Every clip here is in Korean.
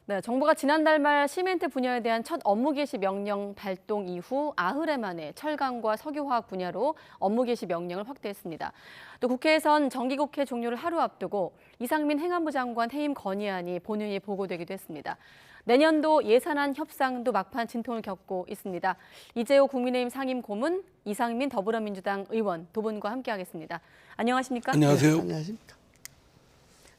네, 정부가 지난달 말 시멘트 분야에 대한 첫 업무 개시 명령 발동 이후 나흘에 만에 철강과 석유화학 분야로 업무 개시 명령을 확대했습니다. 또 국회에선 정기국회 종료를 하루 앞두고 이상민 행안부 장관 해임 건의안이 본회의에 보고되기도 했습니다. 내년도 예산안 협상도 막판 진통을 겪고 있습니다. 이재호 국민의힘 상임고문, 이상민 더불어민주당 의원 두 분과 함께하겠습니다. 안녕하십니까? 안녕하세요. 네, 안녕하십니까.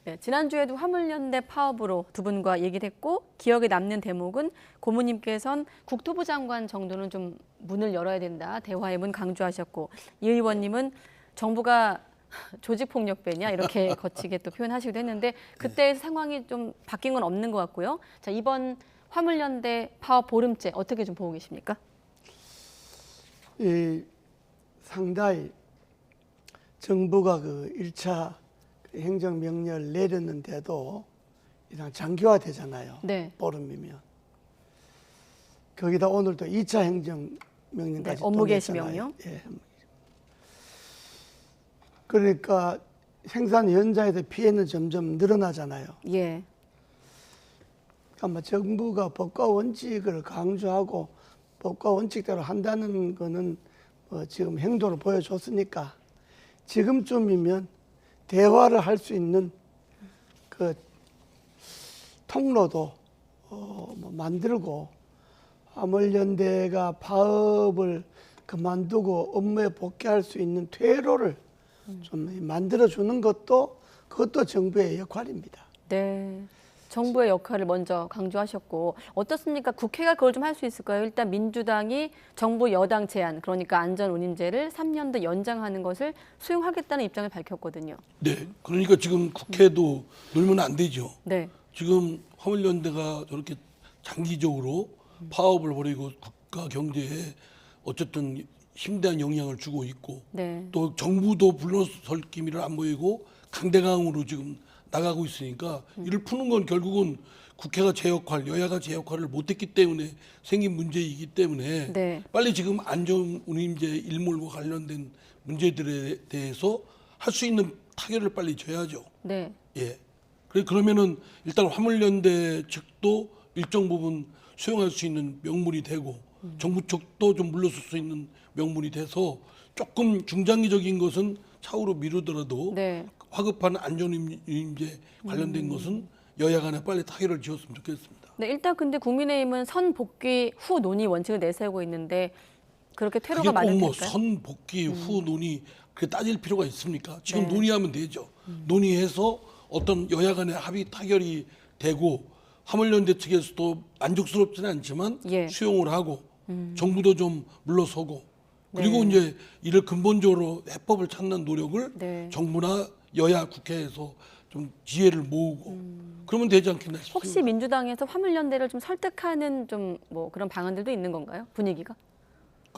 네, 지난주에도 화물연대 파업으로 두 분과 얘기를 했고 기억에 남는 대목은 고모님께서는 국토부 장관 정도는 좀 문을 열어야 된다. 대화의 문 강조하셨고 이 의원님은 정부가 조직폭력배냐 이렇게 거치게 또 표현하시기도 했는데 그때 상황이 좀 바뀐 건 없는 것 같고요. 자, 이번 화물연대 파업 보름째 어떻게 좀 보고 계십니까? 상당히 정부가 그 1차 행정명령을 내렸는데도 이상 장기화되잖아요. 네. 보름이면. 거기다 오늘도 2차 행정명령까지 네, 업무 개시 명령. 예. 그러니까 생산 현장에서 피해는 점점 늘어나잖아요. 예. 아마 정부가 법과 원칙을 강조하고 법과 원칙대로 한다는 거는 지금 행동을 보여줬으니까 지금쯤이면 대화를 할 수 있는 그 통로도 만들고 화물연대가 파업을 그만두고 업무에 복귀할 수 있는 퇴로를 좀 만들어주는 그것도 정부의 역할입니다. 네. 정부의 역할을 먼저 강조하셨고 어떻습니까? 국회가 그걸 좀 할 수 있을까요? 일단 민주당이 정부 여당 제안, 그러니까 안전운임제를 3년 더 연장하는 것을 수용하겠다는 입장을 밝혔거든요. 네, 그러니까 지금 국회도 놀면 안 되죠. 네. 지금 화물연대가 저렇게 장기적으로 파업을 벌이고 국가 경제에 어쨌든 심대한 영향을 주고 있고 네. 또 정부도 물러설 기미를 안 보이고 강대강으로 지금 나가고 있으니까 이를 푸는 건 결국은 국회가 제 역할, 여야가 제 역할을 못했기 때문에 생긴 문제이기 때문에 네. 빨리 지금 안전운임제 일몰과 관련된 문제들에 대해서 할 수 있는 타결을 빨리 줘야죠. 네. 예. 그러면은 일단 화물연대 측도 일정 부분 수용할 수 있는 명분이 되고 정부 측도 좀 물러설 수 있는 명분이 돼서 조금 중장기적인 것은 차후로 미루더라도 네. 화급한 안전운임제 관련된 것은 여야 간에 빨리 타결을 지었으면 좋겠습니다. 네, 일단 근데 국민의힘은 선복귀 후 논의 원칙을 내세우고 있는데 그렇게 퇴로가 그게 많은 꼭뭐 걸까요? 선복귀 후 논의 그게 따질 필요가 있습니까? 지금 네. 논의하면 되죠. 논의해서 어떤 여야 간의 합의 타결이 되고 화물연대 측에서도 만족스럽지는 않지만 예. 수용을 하고 정부도 좀 물러서고 그리고 네. 이제 이를 근본적으로 해법을 찾는 노력을 네. 정부나 여야 국회에서 좀 지혜를 모으고 그러면 되지 않겠나 싶습니다. 혹시 민주당에서 화물연대를 좀 설득하는 좀 뭐 그런 방안들도 있는 건가요? 분위기가?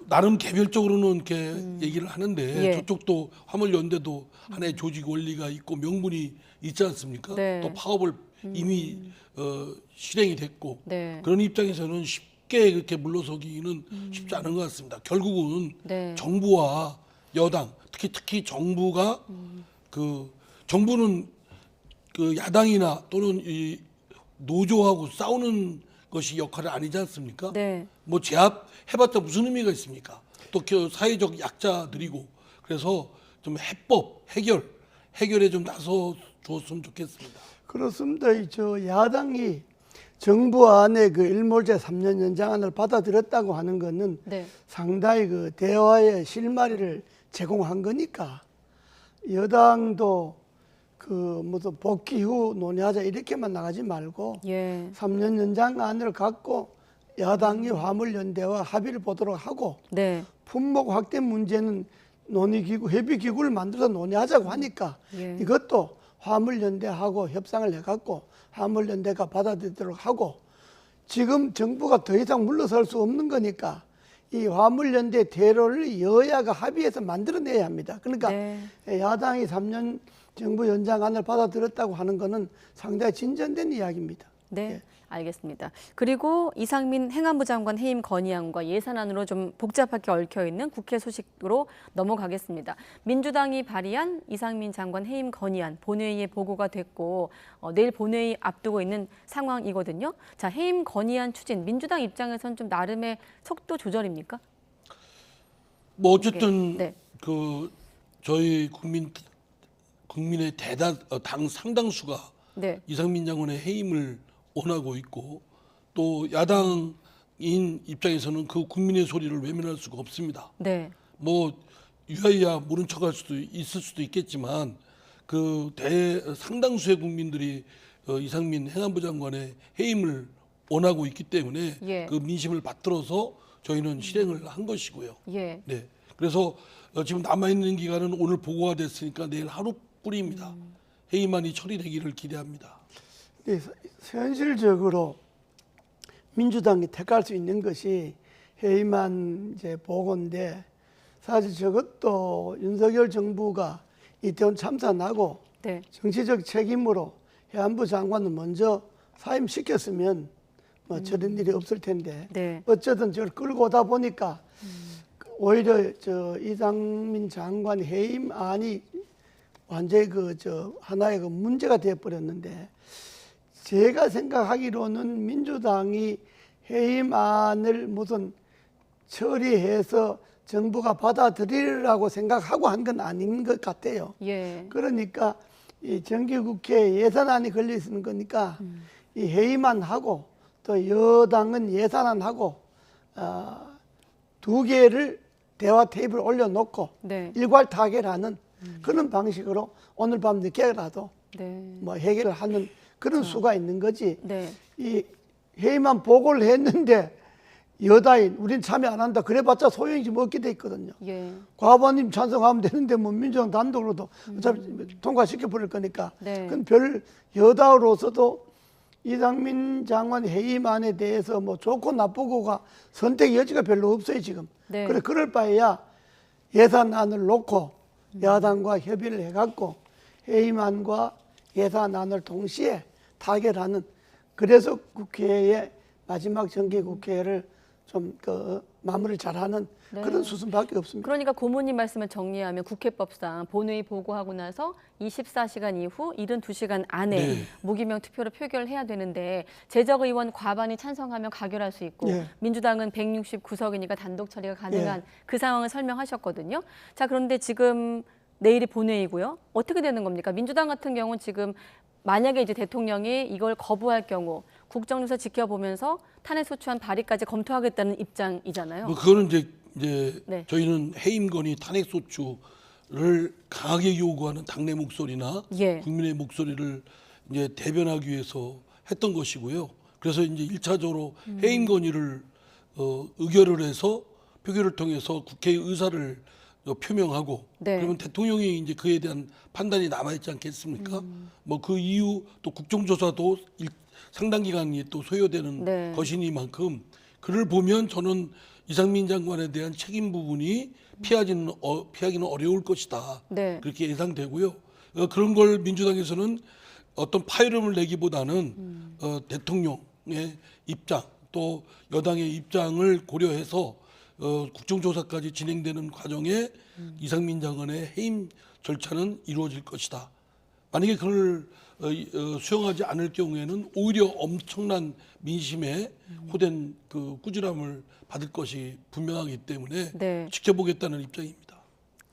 나름 개별적으로는 이렇게 얘기를 하는데 예. 저쪽도 화물연대도 하나의 조직 원리가 있고 명분이 있지 않습니까? 네. 또 파업을 이미 실행이 됐고 네. 그런 입장에서는 쉽게 그렇게 물러서기는 쉽지 않은 것 같습니다. 결국은 네. 정부와 여당 특히 정부가 그 정부는 그 야당이나 또는 이 노조하고 싸우는 것이 역할이 아니지 않습니까? 네. 뭐 제압해봤자 무슨 의미가 있습니까? 또 사회적 약자들이고 그래서 좀 해법 해결에 좀 나서 주었으면 좋겠습니다. 그렇습니다. 저 야당이 정부 안에 그 일몰제 3년 연장안을 받아들였다고 하는 것은 네. 상당히 그 대화의 실마리를 제공한 거니까 여당도 그 무슨 복귀 후 논의하자 이렇게만 나가지 말고 예. 3년 연장안을 갖고 야당이 화물연대와 합의를 보도록 하고 네. 품목 확대 문제는 논의기구, 협의기구를 만들어서 논의하자고 하니까 예. 이것도 화물연대하고 협상을 해갖고 화물연대가 받아들이도록 하고 지금 정부가 더 이상 물러설 수 없는 거니까 이 화물연대 대로를 여야가 합의해서 만들어내야 합니다. 그러니까 네. 야당이 3년 정부 연장안을 받아들였다고 하는 것은 상당히 진전된 이야기입니다. 네, 알겠습니다. 그리고 이상민 행안부 장관 해임 건의안과 예산안으로 좀 복잡하게 얽혀 있는 국회 소식으로 넘어가겠습니다. 민주당이 발의한 이상민 장관 해임 건의안 본회의에 보고가 됐고 내일 본회의 앞두고 있는 상황이거든요. 자, 해임 건의안 추진 민주당 입장에선 좀 나름의 속도 조절입니까? 뭐 어쨌든 네. 그 저희 국민의 당 상당수가 네. 이상민 장관의 해임을 원하고 있고 또 야당인 입장에서는 그 국민의 소리를 외면할 수가 없습니다. 네. 뭐 유야야 모른 척할 수도 있을 수도 있겠지만 그 상당수의 국민들이 이상민 행안부 장관의 해임을 원하고 있기 때문에 예. 그 민심을 받들어서 저희는 실행을 한 것이고요. 예. 네. 그래서 지금 남아 있는 기간은 오늘 보고가 됐으니까 내일 하루뿐입니다. 해임안이 처리되기를 기대합니다. 네, 현실적으로 민주당이 택할 수 있는 것이 해임안 이제 보고인데 사실 저것도 윤석열 정부가 이태원 참사나고 네. 정치적 책임으로 해안부 장관을 먼저 사임시켰으면 뭐 저런 일이 없을 텐데 네. 어쨌든 저를 끌고 오다 보니까 오히려 이상민 장관 해임안이 완전히 하나의 문제가 되어 버렸는데 제가 생각하기로는 민주당이 해임안을 무슨 처리해서 정부가 받아들이라고 생각하고 한 건 아닌 것 같아요. 예. 그러니까 이 정기국회 예산안이 걸려 있는 거니까 이 해임안하고 또 여당은 예산안하고 두 개를 대화 테이블 올려놓고 네. 일괄 타결하는 그런 방식으로 오늘 밤 늦게라도 네. 뭐 해결을 하는 그런 수가 있는 거지. 네. 이 회의만 보고를 했는데 여당인 우린 참여 안 한다 그래봤자 소용이 좀 없게 돼 있거든요. 예. 과반님 찬성하면 되는데 뭐 민주당 단독으로도 어차피 통과시켜 버릴 거니까. 네. 그건 별 여당으로서도 이상민 장관 해임안에 대해서 뭐 좋고 나쁘고가 선택 여지가 별로 없어요 지금. 네. 그래 그럴 바에야 예산안을 놓고 야당과 협의를 해갖고 해임안과 예산안을 동시에 타결하는 그래서 국회의 마지막 정기국회를 좀 마무리를 잘하는 네. 그런 수순밖에 없습니다. 그러니까 고모님 말씀을 정리하면 국회법상 본회의 보고하고 나서 24시간 이후 72시간 안에 네. 무기명 투표로 표결해야 되는데 재적 의원 과반이 찬성하면 가결할 수 있고 예. 민주당은 169석이니까 단독 처리가 가능한 예. 그 상황을 설명하셨거든요. 자, 그런데 지금 내일이 본회의고요. 어떻게 되는 겁니까? 민주당 같은 경우는 지금 만약에 이제 대통령이 이걸 거부할 경우 국정조사 지켜보면서 탄핵소추안 발의까지 검토하겠다는 입장이잖아요. 뭐 그거는 이제 네. 저희는 해임 건의 탄핵 소추를 강하게 요구하는 당내 목소리나 예. 국민의 목소리를 이제 대변하기 위해서 했던 것이고요. 그래서 이제 1차적으로 해임 건의를 의결을 해서 표결을 통해서 국회의 의사를 표명하고 네. 그러면 대통령이 이제 그에 대한 판단이 남아 있지 않겠습니까? 뭐 그 이후 또 국정조사도 상당 기간이 또 소요되는 네. 것이니만큼 그를 보면 저는 이상민 장관에 대한 책임 부분이 피하기는 어려울 것이다. 네. 그렇게 예상되고요. 그런 걸 민주당에서는 어떤 파열음을 내기보다는 대통령의 입장 또 여당의 입장을 고려해서 국정조사까지 진행되는 과정에 이상민 장관의 해임 절차는 이루어질 것이다. 만약에 그걸 수용하지 않을 경우에는 오히려 엄청난 민심에 호된 그 꾸지람을 받을 것이 분명하기 때문에 네. 지켜보겠다는 입장입니다.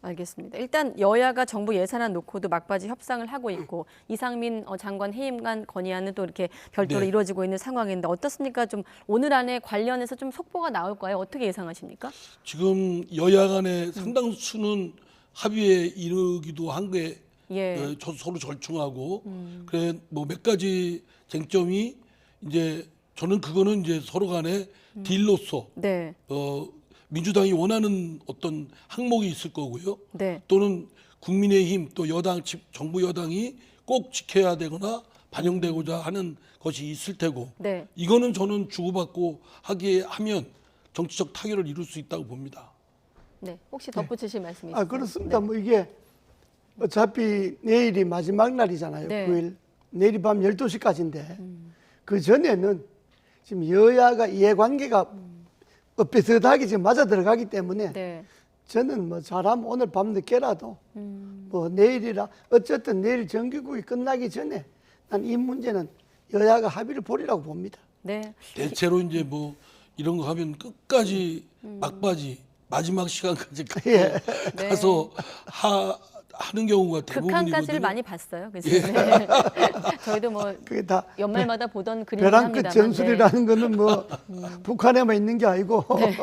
알겠습니다. 일단 여야가 정부 예산안 놓고도 막바지 협상을 하고 있고 이상민 장관 해임안 건의안은 또 이렇게 별도로 네. 이루어지고 있는 상황인데 어떻습니까? 좀 오늘 안에 관련해서 좀 속보가 나올까요? 어떻게 예상하십니까? 지금 여야 간의 상당수는 합의에 이르기도 한 게 예. 서로 절충하고 그래 뭐 몇 가지 쟁점이 이제 저는 그거는 이제 서로 간에 딜로서 네. 민주당이 원하는 어떤 항목이 있을 거고요. 네. 또는 국민의힘 또 여당 정부 여당이 꼭 지켜야 되거나 반영되고자 하는 것이 있을 테고 네. 이거는 저는 주고받고 하게 하면 정치적 타결을 이룰 수 있다고 봅니다. 네. 혹시 덧붙이실 말씀이 있으세요? 그렇습니다. 네. 뭐 이게 어차피 내일이 마지막 날이잖아요. 네. 9일. 내일이 밤 12시까지인데 그 전에는 지금 여야가 이해관계가 엇비슷하게 지금 맞아 들어가기 때문에 네. 저는 뭐 잘하면 오늘 밤 늦게라도 뭐 내일이라 어쨌든 내일 정기국이 끝나기 전에 난 이 문제는 여야가 합의를 보리라고 봅니다. 네. 대체로 이제 뭐 이런 거 하면 끝까지 막바지 마지막 시간까지 예. 가서 하는 경우가 극한까지를 대부분이거든요. 많이 봤어요. 그래서 네. 저희도 뭐 그게 다 연말마다 보던 그림이긴 벼랑 끝 합니다만. 전술이라는 거는 뭐 북한에만 있는 게 아니고 네.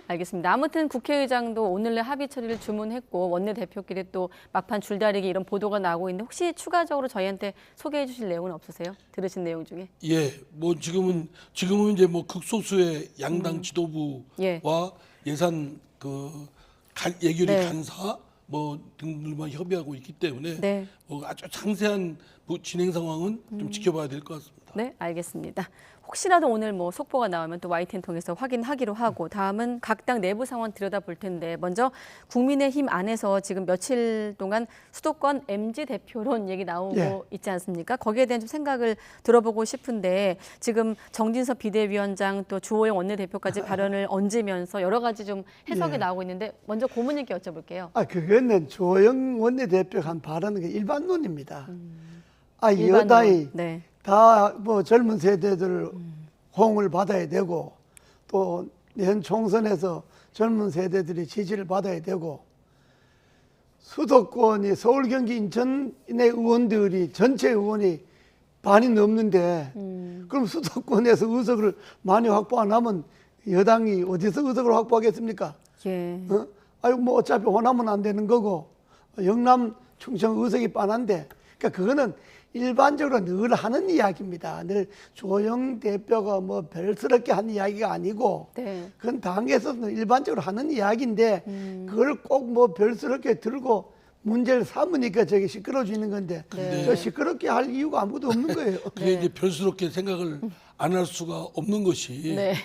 알겠습니다. 아무튼 국회의장도 오늘 내 합의 처리를 주문했고 원내대표끼리 또 막판 줄다리기 이런 보도가 나오고 있는데 혹시 추가적으로 저희한테 소개해 주실 내용은 없으세요? 들으신 내용 중에? 예, 뭐 지금은 이제 뭐 극소수의 양당 지도부와 예. 예산 예결위 네. 간사 뭐 등들만 협의하고 있기 때문에 네. 뭐 아주 상세한 진행 상황은 좀 지켜봐야 될 것 같습니다. 네, 알겠습니다. 혹시라도 오늘 뭐 속보가 나오면 또 YTN 통해서 확인하기로 하고 다음은 각 당 내부 상황 들여다볼 텐데 먼저 국민의힘 안에서 지금 며칠 동안 수도권 MZ 대표론 얘기 나오고 예. 있지 않습니까? 거기에 대한 좀 생각을 들어보고 싶은데 지금 정진석 비대위원장 또 주호영 원내대표까지 발언을 얹으면서 여러 가지 좀 해석이 예. 나오고 있는데 먼저 고문님께 여쭤볼게요. 그거는 조영 원내대표가 한 발언은 일반론입니다. 일반론. 여당이 네. 다 뭐 젊은 세대들 호응을 받아야 되고 또 현 총선에서 젊은 세대들이 지지를 받아야 되고 수도권이 서울, 경기, 인천의 의원들이 전체 의원이 반이 넘는데 그럼 수도권에서 의석을 많이 확보 안 하면 여당이 어디서 의석을 확보하겠습니까? 예. 아이고 뭐 어차피 호남은 안 되는 거고 영남, 충청 의석이 빤한데 그러니까 그거는 일반적으로 늘 하는 이야기입니다. 늘 조영 대표가 뭐 별스럽게 한 이야기가 아니고 네. 그건 당에서는 일반적으로 하는 이야기인데 그걸 꼭 뭐 별스럽게 들고 문제를 삼으니까 저게 시끄러워지는 건데 네. 저 시끄럽게 할 이유가 아무도 없는 거예요. 그게 이제 별스럽게 생각을 안 할 수가 없는 것이 네.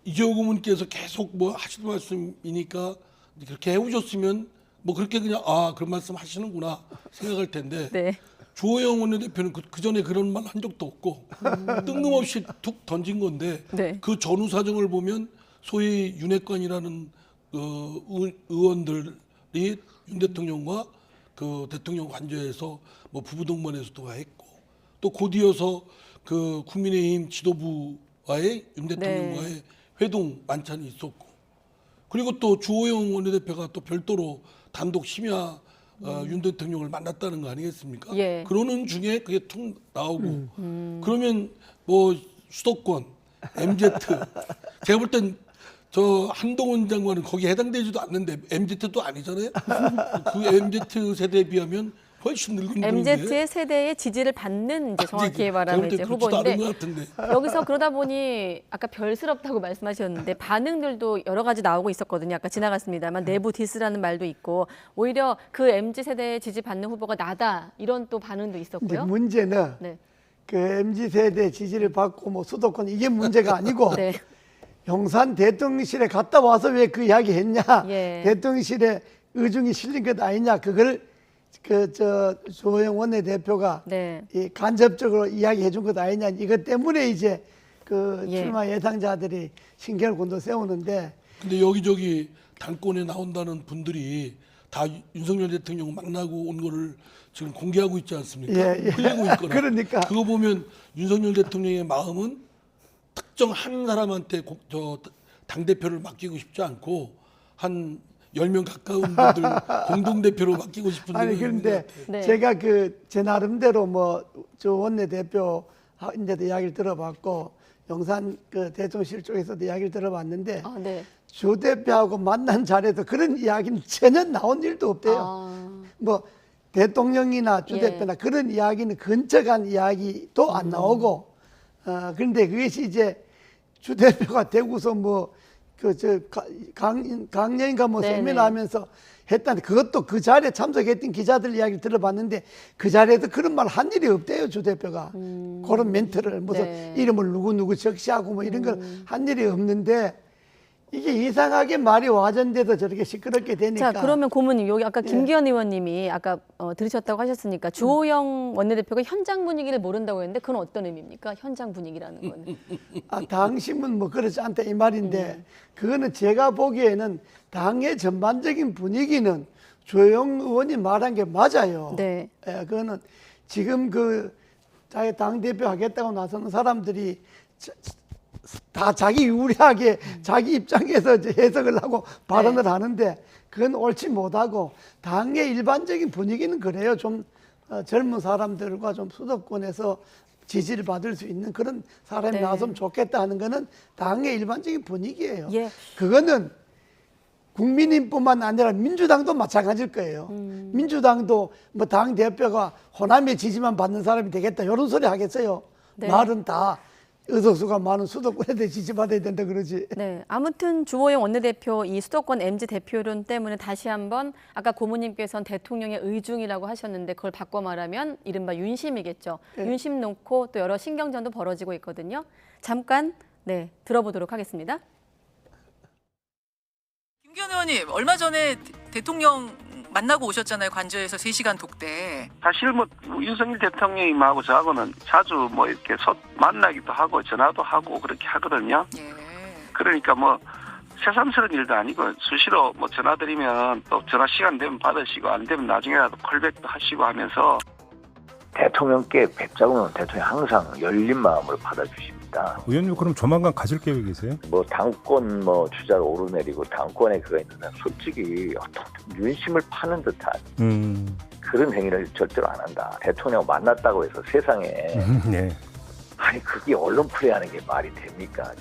이재호 고문께서 계속 뭐 하시는 말씀이니까 그렇게 해오셨으면 뭐 그렇게 그냥 그런 말씀 하시는구나 생각할 텐데 네. 주호영 원내대표는 그 전에 그런 말 한 적도 없고 뜬금없이 툭 던진 건데 네. 그 전후 사정을 보면 소위 윤핵관이라는 의원들이 윤 대통령과 그 대통령 관저에서 뭐 부부동반에서도 했고 또 곧이어서 그 국민의힘 지도부와의 윤 대통령과의 회동 만찬이 있었고 그리고 또 주호영 원내대표가 또 별도로 단독 심야 윤 대통령을 만났다는 거 아니겠습니까? 예. 그러는 중에 그게 툭 나오고 그러면 뭐 수도권 MZ 제가 볼 땐 저 한동훈 장관은 거기에 해당되지도 않는데 MZ도 아니잖아요. 그 MZ 세대에 비하면 훨씬 늙은 분인데 MZ의 세대의 지지를 받는 이제 정확히 말하면 이제 그렇지도 않은 후보인데 것 같은데. 여기서 그러다 보니 아까 별스럽다고 말씀하셨는데 반응들도 여러 가지 나오고 있었거든요. 아까 지나갔습니다만 내부 디스라는 말도 있고 오히려 그 MZ 세대의 지지 받는 후보가 나다 이런 또 반응도 근데 있었고요. 문제는 네. 그 MZ 세대 지지를 받고 뭐 수도권 이게 문제가 아니고 네. 용산 대통령실에 갔다 와서 왜 그 이야기 했냐? 예. 대통령실에 의중이 실린 것 아니냐? 그걸 조영 원내대표가 네. 이 간접적으로 이야기해 준 것 아니냐? 이것 때문에 이제 그 예. 출마 예상자들이 신경을 곤두 세우는데 근데 여기저기 당권에 나온다는 분들이 다 윤석열 대통령 만나고 온 거를 지금 공개하고 있지 않습니까? 예, 예. 흘리고 있거나. 그러니까. 그거 보면 윤석열 대통령의 마음은 특정 한 사람한테 당대표를 맡기고 싶지 않고 한 10명 가까운 분들 공동대표로 맡기고 싶은 아니 데가 있는 그런데 것 같아요. 네. 제가 제 나름대로 뭐 저 원내대표 인데도 이야기를 들어봤고 용산 그 대통령실 쪽에서도 이야기를 들어봤는데 아, 네. 주 대표하고 만난 자리에서 그런 이야기는 전혀 나온 일도 없대요. 아, 뭐 대통령이나 주 예. 대표나 그런 이야기는 근처간 이야기도 안 나오고 그런데 그것이 이제 주 대표가 되고서 뭐 강연인가 뭐 네네. 세미나 하면서 했다는데 그것도 그 자리에 참석했던 기자들 이야기를 들어봤는데 그 자리에서 그런 말 한 일이 없대요 주 대표가 그런 멘트를 무슨 네. 이름을 누구 적시하고 뭐 이런 걸 한 일이 없는데 이게 이상하게 말이 와전돼서 저렇게 시끄럽게 되니까. 자, 그러면 고모님 여기 아까 예. 김기현 의원님이 아까 들으셨다고 하셨으니까 주호영 원내대표가 현장 분위기를 모른다고 했는데 그건 어떤 의미입니까? 현장 분위기라는 거는. 아, 당심은 뭐 그렇지 않다 이 말인데 그거는 제가 보기에는 당의 전반적인 분위기는 조영 의원이 말한 게 맞아요. 네. 예, 그거는 지금 그 자기 당 대표 하겠다고 나서는 사람들이 다 자기 유리하게 자기 입장에서 이제 해석을 하고 발언을 하는데 그건 옳지 못하고 당의 일반적인 분위기는 그래요. 좀 젊은 사람들과 좀 수도권에서 지지를 받을 수 있는 그런 사람이 네. 나왔으면 좋겠다 하는 거는 당의 일반적인 분위기예요. 예. 그거는 국민의힘뿐만 아니라 민주당도 마찬가지일 거예요. 민주당도 뭐 당 대표가 호남의 지지만 받는 사람이 되겠다 이런 소리 하겠어요. 네. 말은 다 의석수가 많은 수도권에 대해 지지받아야 된다 그러지. 네, 아무튼 주호영 원내대표 이 수도권 MZ 대표론 때문에 다시 한번 아까 고모님께서는 대통령의 의중이라고 하셨는데 그걸 바꿔 말하면 이른바 윤심이겠죠. 네. 윤심 놓고 또 여러 신경전도 벌어지고 있거든요. 잠깐 들어보도록 하겠습니다. 김기현 의원님 얼마 전에 대통령 만나고 오셨잖아요. 관저에서 3시간 독대. 사실 뭐 윤석열 대통령님하고 저하고는 자주 뭐 이렇게 만나기도 하고 전화도 하고 그렇게 하거든요. 예. 그러니까 뭐 새삼스러운 일도 아니고 수시로 뭐 전화드리면 또 전화 시간 되면 받으시고 안 되면 나중에라도 콜백도 하시고 하면서 대통령께 뵙자고 하면 대통령 항상 열린 마음으로 받아주십니다. 의원님 그럼 조만간 가실 계획이세요? 뭐 당권 뭐 주자를 오르내리고 당권에 그가 있는 한 솔직히 어떤 윤심을 파는 듯한 그런 행위를 절대로 안 한다. 대통령 만났다고 해서 세상에 네. 아니 그게 언론 플레이하는 게 말이 됩니까?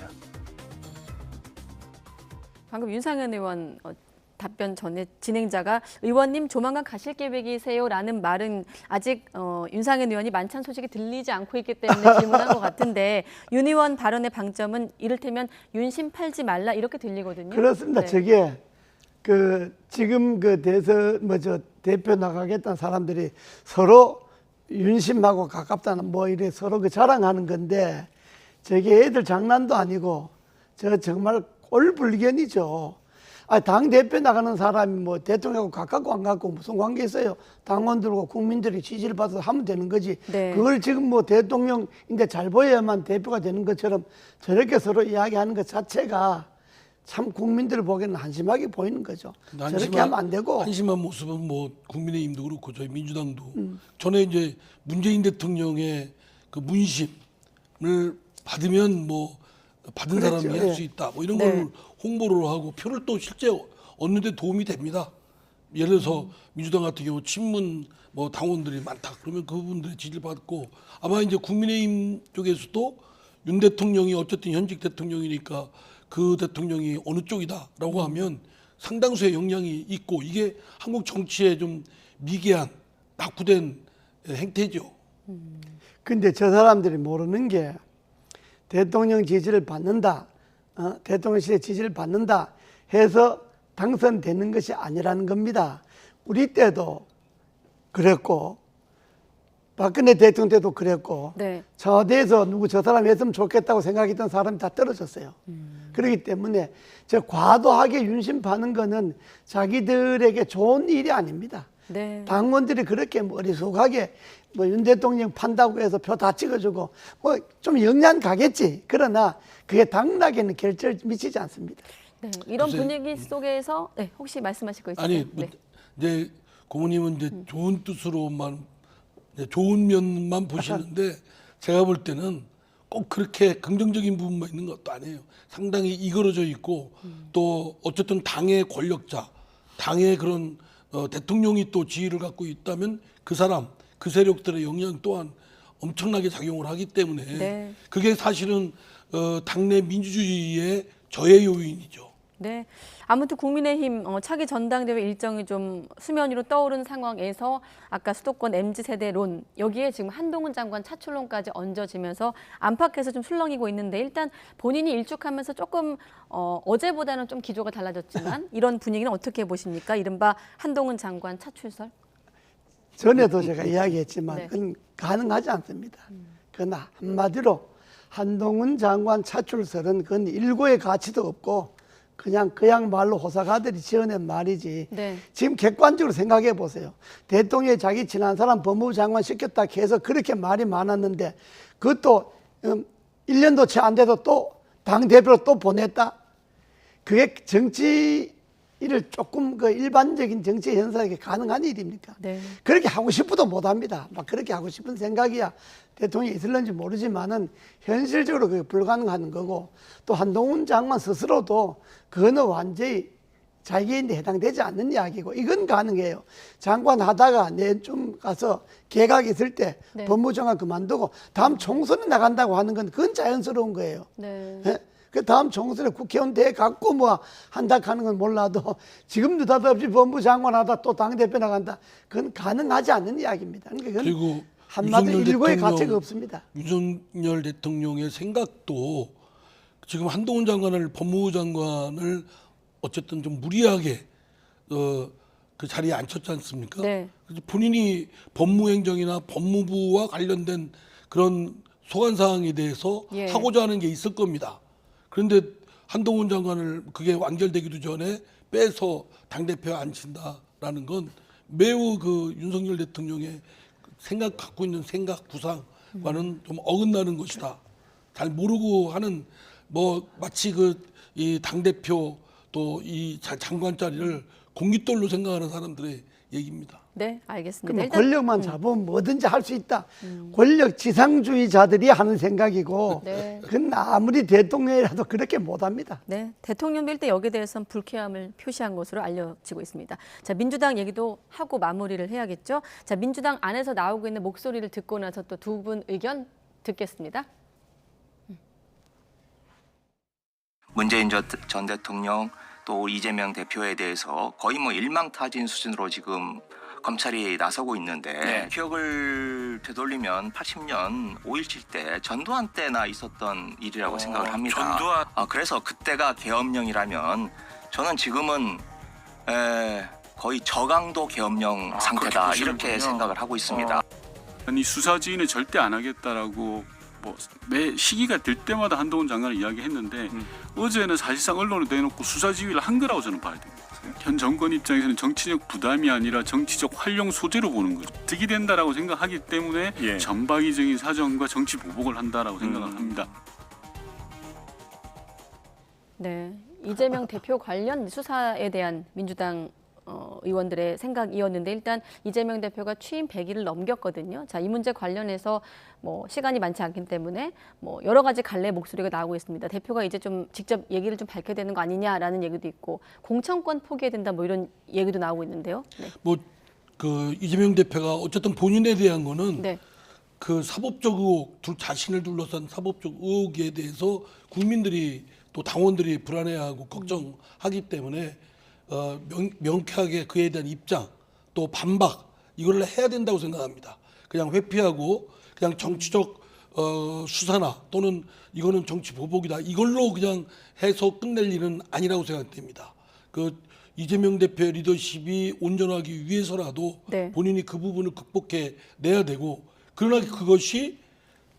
방금 윤상현 의원 답변 전에 진행자가 의원님 조만간 가실 계획이세요라는 말은 아직 윤상현 의원이 만찬 소식이 들리지 않고 있기 때문에 질문한 것 같은데 윤 의원 발언의 방점은 이를테면 윤심 팔지 말라 이렇게 들리거든요. 그렇습니다. 네. 저게 그 지금 그 대표 나가겠다는 사람들이 서로 윤심하고 가깝다는 뭐 이래 서로 그 자랑하는 건데 저게 애들 장난도 아니고 저 정말 꼴불견이죠. 당 대표 나가는 사람이 뭐 대통령하고 가깝고 안 가깝고 무슨 관계 있어요? 당원들과 국민들이 지지를 받아서 하면 되는 거지. 네. 그걸 지금 뭐 대통령인데 잘 보여야만 대표가 되는 것처럼 저렇게 서로 이야기하는 것 자체가 참 국민들 보기에는 한심하게 보이는 거죠. 저렇게 하면 안 되고. 한심한 모습은 뭐 국민의힘도 그렇고 저희 민주당도 전에 이제 문재인 대통령의 그 문심을 받으면 뭐 받은 그렇죠. 사람이 예. 할 수 있다. 뭐 이런 네. 걸 홍보를 하고 표를 또 실제 얻는 데 도움이 됩니다. 예를 들어서 민주당 같은 경우 친문 뭐 당원들이 많다. 그러면 그분들의 지지를 받고 아마 이제 국민의힘 쪽에서도 윤 대통령이 어쨌든 현직 대통령이니까 그 대통령이 어느 쪽이다라고 하면 상당수의 영향이 있고 이게 한국 정치에 좀 미개한 낙후된 행태죠. 근데 저 사람들이 모르는 게 대통령 지지를 받는다, 대통령실의 지지를 받는다 해서 당선되는 것이 아니라는 겁니다. 우리 때도 그랬고 박근혜 대통령 때도 그랬고 네. 청와대에서 누구 저 사람 했으면 좋겠다고 생각했던 사람이 다 떨어졌어요. 그렇기 때문에 저 과도하게 윤심파는 거는 자기들에게 좋은 일이 아닙니다. 네. 당원들이 그렇게 머리속하게 뭐 윤 대통령 판다고 해서 표 다 찍어주고 뭐 좀 영향 가겠지. 그러나 그게 당락에는 결절 미치지 않습니다. 네. 이런 글쎄, 분위기 속에서 혹시 말씀하실 거 있으세요? 아니 뭐 이제 고모님은 이제 좋은 뜻으로만 이제 좋은 면만 보시는데 제가 볼 때는 꼭 그렇게 긍정적인 부분만 있는 것도 아니에요. 상당히 이그러져 있고 또 어쨌든 당의 권력자, 당의 그런 대통령이 또 지위를 갖고 있다면 그 사람, 그 세력들의 영향 또한 엄청나게 작용을 하기 때문에 네. 그게 사실은 당내 민주주의의 저해 요인이죠. 네. 아무튼 국민의힘 차기 전당대회 일정이 좀 수면 위로 떠오른 상황에서 아까 수도권 MZ세대론 여기에 지금 한동훈 장관 차출론까지 얹어지면서 안팎에서 좀 술렁이고 있는데 일단 본인이 일축하면서 조금 어제보다는 좀 기조가 달라졌지만 이런 분위기는 어떻게 보십니까? 이른바 한동훈 장관 차출설? 전에도 제가 이야기했지만 네. 그건 가능하지 않습니다. 그러나 한마디로 한동훈 장관 차출설은 그건 일고의 가치도 없고 그냥 그야말로 호사가들이 지어낸 말이지. 네. 지금 객관적으로 생각해 보세요. 대통령이 자기 친한 사람 법무부 장관 시켰다 해서 그렇게 말이 많았는데 그것도 1년도 채 안 돼도 또 당대표로 또 보냈다. 그게 정치를 조금 그 일반적인 정치 현상에 가능한 일입니까? 네. 그렇게 하고 싶어도 못 합니다. 막 그렇게 하고 싶은 생각이야 대통령이 있을는지 모르지만은 현실적으로 그게 불가능한 거고 또 한동훈 장관 스스로도 그거는 완전히 자기인데 해당되지 않는 이야기고 이건 가능해요. 장관 하다가 내좀 가서 개각 있을 때 네. 법무장관 그만두고 다음 총선에 나간다고 하는 건 그건 자연스러운 거예요. 네. 예? 그 다음 총선에 국회의원 돼 갖고 뭐 한다 하는 건 몰라도 지금 느닷없이 법무장관 하다 또 당대표 나간다. 그건 가능하지 않는 이야기입니다. 그러니까 그리고 그건 한마디로 윤석열 일고의 대통령, 가치가 없습니다. 윤석열 대통령의 생각도 지금 한동훈 장관을 법무부 장관을 어쨌든 좀 무리하게 그 자리에 앉혔지 않습니까? 네. 그래서 본인이 법무행정이나 법무부와 관련된 그런 소관 사항에 대해서 예. 하고자 하는 게 있을 겁니다. 그런데 한동훈 장관을 그게 완결되기도 전에 빼서 당대표에 앉힌다라는 건 매우 그 윤석열 대통령의 생각 갖고 있는 생각 구상과는 좀 어긋나는 것이다. 잘 모르고 하는 뭐 마치 그 이 당대표 또 이 장관 자리를 공깃돌로 생각하는 사람들의 얘기입니다. 네, 알겠습니다. 그러면 일단 권력만 잡으면 뭐든지 할 수 있다. 권력 지상주의자들이 하는 생각이고 네. 그건 아무리 대통령이라도 그렇게 못합니다. 네, 대통령도 일단 여기에 대해서는 불쾌함을 표시한 것으로 알려지고 있습니다. 자, 민주당 얘기도 하고 마무리를 해야겠죠. 자, 민주당 안에서 나오고 있는 목소리를 듣고 나서 또 두 분 의견 듣겠습니다. 문재인 전 대통령 또 이재명 대표에 대해서 거의 뭐 일망타진 수준으로 지금 검찰이 나서고 있는데 기억을 되돌리면 80년 5.17 때 전두환 때나 있었던 일이라고 생각을 합니다. 그래서 그때가 계엄령이라면 저는 지금은 거의 저강도 계엄령 상태다 이렇게 생각을 하고 있습니다. 아니 수사지휘는 절대 안 하겠다라고 뭐 매 시기가 될 때마다 한동훈 장관을 이야기했는데 어제는 사실상 언론에 내놓고 수사지휘를 한 거라고 저는 봐야 됩니다. 현 정권 입장에서는 정치적 부담이 아니라 정치적 활용 소재로 보는 거죠. 득이 된다라고 생각하기 때문에 전방위적인 사정과 정치 보복을 한다라고 생각을 합니다. 네, 이재명 대표 관련 수사에 대한 민주당 의원들의 생각이었는데 일단 이재명 대표가 취임 100일을 넘겼거든요. 자, 이 문제 관련해서 뭐 시간이 많지 않기 때문에 뭐 여러 가지 갈래 목소리가 나오고 있습니다. 대표가 이제 좀 직접 얘기를 좀 밝혀야 되는 거 아니냐라는 얘기도 있고 공천권 포기해야 된다 뭐 이런 얘기도 나오고 있는데요. 네. 뭐 그 이재명 대표가 어쨌든 본인에 대한 거는 네. 그 사법적 의혹, 자신을 둘러싼 사법적 의혹에 대해서 국민들이 또 당원들이 불안해하고 걱정하기 때문에 명쾌하게 그에 대한 입장 또 반박 이걸 해야 된다고 생각합니다. 그냥 회피하고 그냥 정치적 수사나 또는 이거는 정치 보복이다 이걸로 그냥 해서 끝낼 일은 아니라고 생각됩니다. 그 이재명 대표의 리더십이 온전하기 위해서라도 네. 본인이 그 부분을 극복해 내야 되고 그러나 그것이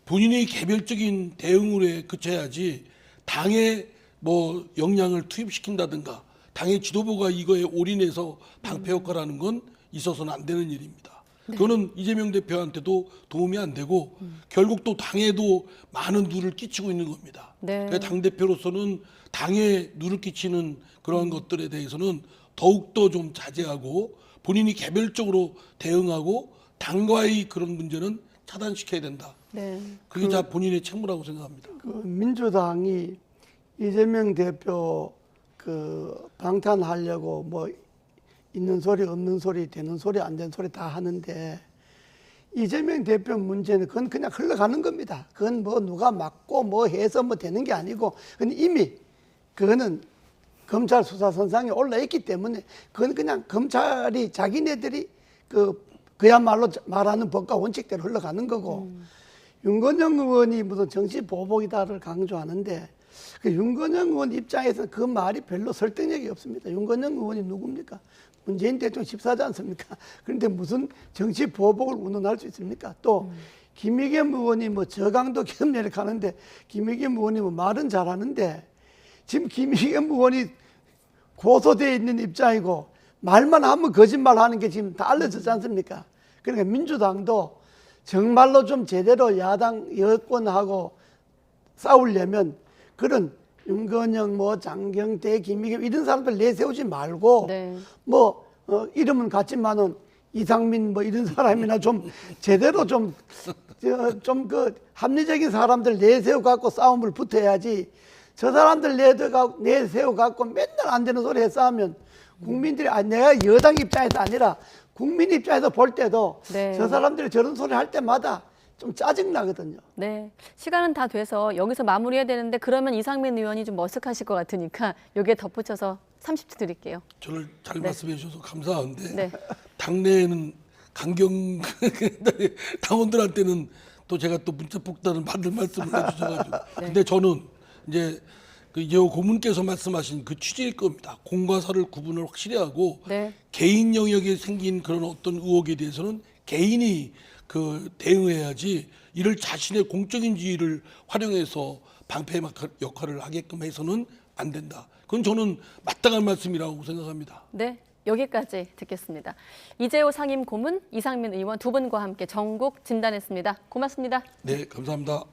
본인의 개별적인 대응으로 그쳐야지 당에 뭐 역량을 투입시킨다든가 당의 지도부가 이거에 올인해서 방패 역할하는 건 있어서는 안 되는 일입니다. 그거는 이재명 대표한테도 도움이 안 되고 결국 또 당에도 많은 누를 끼치고 있는 겁니다. 네. 당대표로서는 당에 누를 끼치는 그런 것들에 대해서는 더욱더 좀 자제하고 본인이 개별적으로 대응하고 당과의 그런 문제는 차단시켜야 된다. 네. 그게 다 본인의 책무라고 생각합니다. 그 민주당이 이재명 대표 그 방탄하려고 뭐 있는 소리 없는 소리 되는 소리 안 되는 소리 다 하는데 이재명 대표 문제는 그건 그냥 흘러가는 겁니다. 그건 뭐 누가 막고 뭐 해서 뭐 되는 게 아니고 그건 이미 그거는 검찰 수사선상에 올라있기 때문에 그건 그냥 검찰이 자기네들이 그야말로 말하는 법과 원칙대로 흘러가는 거고 윤건영 의원이 무슨 정치 보복이다를 강조하는데 그 윤건영 의원 입장에서는 그 말이 별로 설득력이 없습니다. 윤건영 의원이 누굽니까? 문재인 대통령 집사지 않습니까? 그런데 무슨 정치 보복을 운운할 수 있습니까? 또 김의겸 의원이 뭐 저강도 계엄령을 가는데 김의겸 의원이 뭐 말은 잘하는데 지금 김의겸 의원이 고소되어 있는 입장이고 말만 하면 거짓말하는 게 지금 다 알려졌지 않습니까? 그러니까 민주당도 정말로 좀 제대로 야당 여권하고 싸우려면 그런 윤건영, 뭐 장경태, 김의겸 이런 사람들 내세우지 말고 네. 뭐 이름은 같지만은 이상민 뭐 이런 사람이나 좀 제대로 좀 그 합리적인 사람들 내세워 갖고 싸움을 붙어야지. 저 사람들 내세워 갖고 맨날 안 되는 소리 해서 하면 국민들이 내가 여당 입장에서 아니라 국민 입장에서 볼 때도 네. 저 사람들이 저런 소리 할 때마다 좀 짜증 나거든요. 네, 시간은 다 돼서 여기서 마무리해야 되는데 그러면 이상민 의원이 좀 머쓱하실 것 같으니까 여기에 덧붙여서 30초 드릴게요. 저를 잘 네. 말씀해 주셔서 감사한데 네. 당내에는 강경 당원들한테는 또 제가 또 문자 폭탄을 받을 말씀을 해주셔가지고 근데 저는 이제 그 이재호 고문께서 말씀하신 그 취지일 겁니다. 공과 사를 구분을 확실히 하고 네. 개인 영역에 생긴 그런 어떤 의혹에 대해서는 개인이 그 대응해야지 이를 자신의 공적인 지위를 활용해서 방패 역할을 하게끔 해서는 안 된다. 그건 저는 마땅한 말씀이라고 생각합니다. 네, 여기까지 듣겠습니다. 이재호 상임 고문, 이상민 의원 두 분과 함께 전국 진단했습니다. 고맙습니다. 네, 감사합니다.